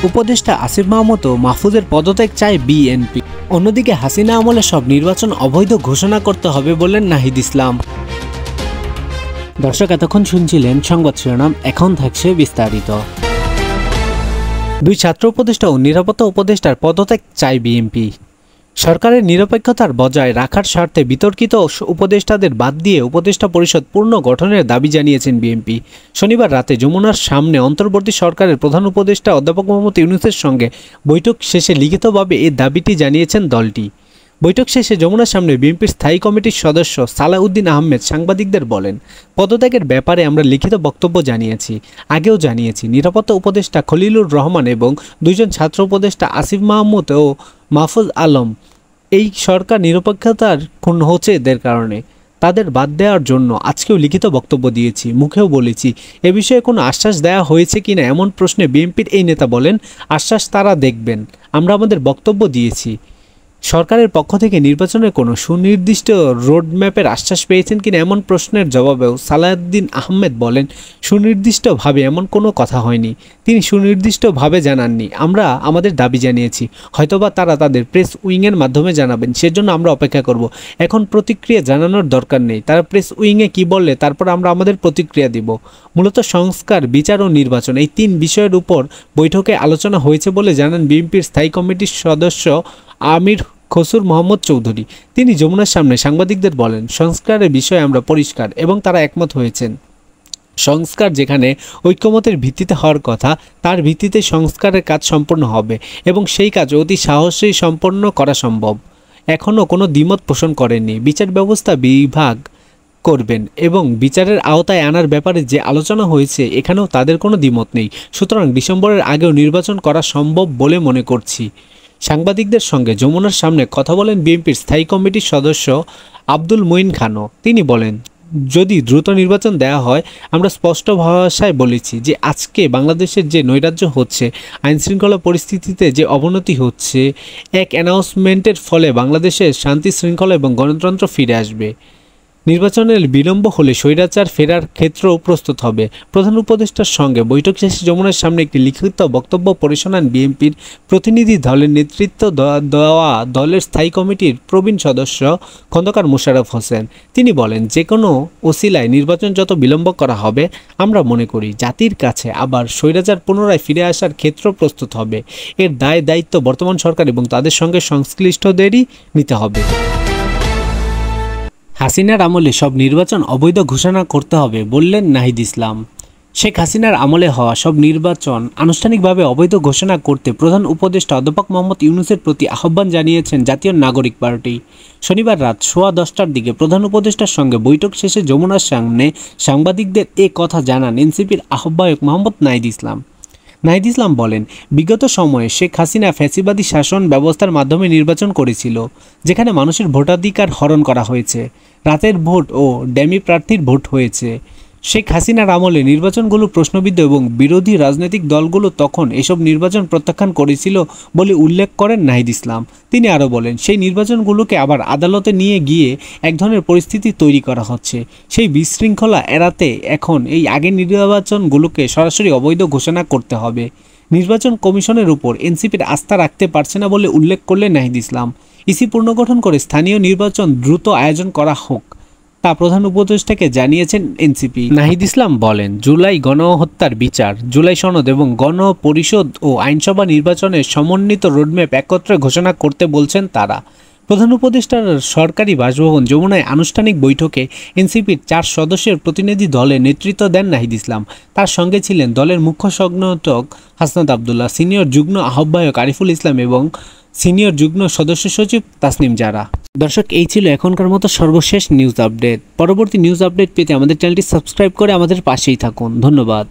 উপদেষ্টা আসিফ মাহমুদ ও মাহফুজের পদত্যাগ চায় বিএনপি। অন্যদিকে হাসিনা আমলে সব নির্বাচন অবৈধ ঘোষণা করতে হবে বললেন নাহিদ ইসলাম। দর্শক, এতক্ষণ শুনছিলেন সংবাদ শিরোনাম, এখন থাকছে বিস্তারিত। দুই ছাত্র উপদেষ্টা ও নিরাপত্তা উপদেষ্টার পদত্যাগ চায় বিএনপি। সরকারের নিরপেক্ষতার বজায় রাখার স্বার্থে বিতর্কিত উপদেষ্টাদের বাদ দিয়ে উপদেষ্টা পরিষদ পূর্ণ গঠনের দাবি জানিয়েছেন বিএনপি। শনিবার রাতে যমুনার সামনে অন্তর্বর্তী সরকারের প্রধান উপদেষ্টা অধ্যাপক মোহাম্মদ ইউনূসের সঙ্গে বৈঠক শেষে লিখিতভাবে এই দাবিটি জানিয়েছেন দলটি। বৈঠক শেষে যমুনার সামনে বিএনপির স্থায়ী কমিটির সদস্য সালাউদ্দিন আহমেদ সাংবাদিকদের বলেন, পদত্যাগের ব্যাপারে আমরা লিখিত বক্তব্য জানিয়েছি, আগেও জানিয়েছি। নিরাপত্তা উপদেষ্টা খলিলুর রহমান এবং দুইজন ছাত্র উপদেষ্টা আসিফ মাহমুদ ও মাহফুজ আলম এই সরকার নিরপেক্ষতার ক্ষুণ্ণ হচ্ছে এদের কারণে। তাদের বাদ দেওয়ার জন্য আজকেও লিখিত বক্তব্য দিয়েছি, মুখেও বলেছি। এ বিষয়ে কোনো আশ্বাস দেওয়া হয়েছে কিনা এমন প্রশ্নে বিএনপির এই নেতা বলেন, আশ্বাস তারা দেখবেন, আমরা আমাদের বক্তব্য দিয়েছি। সরকারের পক্ষ থেকে নির্বাচনের কোনো সুনির্দিষ্ট রোডম্যাপের আশ্বাস পেয়েছেন কিনা এমন প্রশ্নের জবাবেও সালাউদ্দিন আহমেদ বলেন, সুনির্দিষ্টভাবে এমন কোনো কথা হয়নি। তিনি সুনির্দিষ্টভাবে জানাননি, আমরা আমাদের দাবি জানিয়েছি, হয়তোবা তারা তাদের প্রেস উইংয়ের মাধ্যমে জানাবেন, সেজন্য আমরা অপেক্ষা করব। এখন প্রতিক্রিয়া জানানোর দরকার নেই, তারা প্রেস উইংয়ে কি বললে তারপর আমরা আমাদের প্রতিক্রিয়া দিব। মূলত সংস্কার, বিচার ও নির্বাচন, এই তিন বিষয়ের উপর বৈঠকে আলোচনা হয়েছে বলে জানান বিএনপির স্থায়ী কমিটির সদস্য আমির খসরু মোহাম্মদ চৌধুরী। তিনি যমুনার সামনে সাংবাদিকদের বলেন, সংস্কারের বিষয়ে আমরা পরিষ্কার এবং তারা একমত হয়েছেন। সংস্কার যেখানে ঐক্যমতের ভিত্তিতে হওয়ার কথা, তার ভিত্তিতে সংস্কারের কাজ সম্পন্ন হবে এবং সেই কাজ অতি সাহসেই সম্পন্ন করা সম্ভব। এখনও কোনো দ্বিমত পোষণ করেননি। বিচার ব্যবস্থা বিভাগ করবেন এবং বিচারের আওতায় আনার ব্যাপারে যে আলোচনা হয়েছে এখানেও তাদের কোনো দ্বিমত নেই। সুতরাং ডিসেম্বরের আগেও নির্বাচন করা সম্ভব বলে মনে করছি। সাংবাদিকদের সঙ্গে যমুনার সামনে কথা বলেন বিএনপির স্থায়ী কমিটির সদস্য আব্দুল মঈন খানও। তিনি বলেন, যদি দ্রুত নির্বাচন দেওয়া হয়, আমরা স্পষ্ট ভাষায় বলেছি যে আজকে বাংলাদেশের যে নৈরাজ্য হচ্ছে, আইনশৃঙ্খলা পরিস্থিতিতে যে অবনতি হচ্ছে, এক অ্যানাউন্সমেন্টের ফলে বাংলাদেশের শান্তি শৃঙ্খলা এবং গণতন্ত্র ফিরে আসবে। নির্বাচনের বিলম্ব হলে স্বৈরাচার ফেরার ক্ষেত্রেও প্রস্তুত হবে। প্রধান উপদেষ্টার সঙ্গে বৈঠক শেষে যমুনার সামনে একটি লিখিত বক্তব্য পড়ে শোনান বিএনপির প্রতিনিধি দলের নেতৃত্ব দেওয়া দলের স্থায়ী কমিটির প্রবীণ সদস্য খন্দকার মোশাররফ হোসেন। তিনি বলেন, যে কোনো ওসিলায় নির্বাচন যত বিলম্ব করা হবে, আমরা মনে করি জাতির কাছে আবার স্বৈরাচার পুনরায় ফিরে আসার ক্ষেত্র প্রস্তুত হবে। এর দায়িত্ব বর্তমান সরকার এবং তাদের সঙ্গে সংশ্লিষ্টদেরই নিতে হবে। হাসিনার আমলে সব নির্বাচন অবৈধ ঘোষণা করতে হবে বললেন নাহিদ ইসলাম। শেখ হাসিনার আমলে হওয়া সব নির্বাচন আনুষ্ঠানিকভাবে অবৈধ ঘোষণা করতে প্রধান উপদেষ্টা অধ্যাপক মোহাম্মদ ইউনূসের প্রতি আহ্বান জানিয়েছেন জাতীয় নাগরিক পার্টি। শনিবার রাত 10:15টার দিকে প্রধান উপদেষ্টার সঙ্গে বৈঠক শেষে যমুনার সামনে সাংবাদিকদের এ কথা জানান এনসিপির আহ্বায়ক মোহাম্মদ নাহিদ ইসলাম। নাহিদ ইসলাম বলেন, বিগত সময়ে শেখ হাসিনা ফ্যাসিবাদী শাসন ব্যবস্থার মাধ্যমে নির্বাচন করেছিল, যেখানে মানুষের ভোটাধিকার হরণ করা হয়েছে, রাতের ভোট ও ড্যামি প্রার্থীর ভোট হয়েছে। শেখ হাসিনার আমলে নির্বাচনগুলো প্রশ্নবিদ্ধ এবং বিরোধী রাজনৈতিক দলগুলো তখন এসব নির্বাচন প্রত্যাখ্যান করেছিল বলে উল্লেখ করেন নাহিদ ইসলাম। তিনি আরও বলেন, সেই নির্বাচনগুলোকে আবার আদালতে নিয়ে গিয়ে এক ধরনের পরিস্থিতি তৈরি করা হচ্ছে। সেই বিশৃঙ্খলা এড়াতে এখন এই আগের নির্বাচনগুলোকে সরাসরি অবৈধ ঘোষণা করতে হবে। নির্বাচন কমিশনের উপর এনসিপির আস্থা রাখতে পারছে না বলে উল্লেখ করলেন নাহিদ ইসলাম। ইসি পুনর্গঠন করে স্থানীয় নির্বাচন দ্রুত আয়োজন করা হোক, তা প্রধান উপদেষ্টাকে জানিয়েছেন এনসিপি। নাহিদ ইসলাম বলেন, জুলাই গণহত্যার বিচার, জুলাই সনদ এবং গণপরিষদ ও আইনসভা নির্বাচনের সমন্বিত রোডম্যাপ একত্রে ঘোষণা করতে বলছেন তারা। প্রধান উপদেষ্টার সরকারি বাসভবন যমুনায় আনুষ্ঠানিক বৈঠকে এনসিপির 4 সদস্যের প্রতিনিধি দলে নেতৃত্ব দেন নাহিদ ইসলাম। তার সঙ্গে ছিলেন দলের মুখ্য সংগঠক হাসনাত আবদুল্লাহ, সিনিয়র যুগ্ম আহ্বায়ক আরিফুল ইসলাম এবং সিনিয়র যুগ্ম সদস্য সচিব তাসনিম জারা। দর্শক, এই ছিল এখনকার মতো সর্বশেষ নিউজ আপডেট। পরবর্তী নিউজ আপডেট পেতে আমাদের চ্যানেলটি সাবস্ক্রাইব করে আমাদের পাশেই থাকুন। ধন্যবাদ।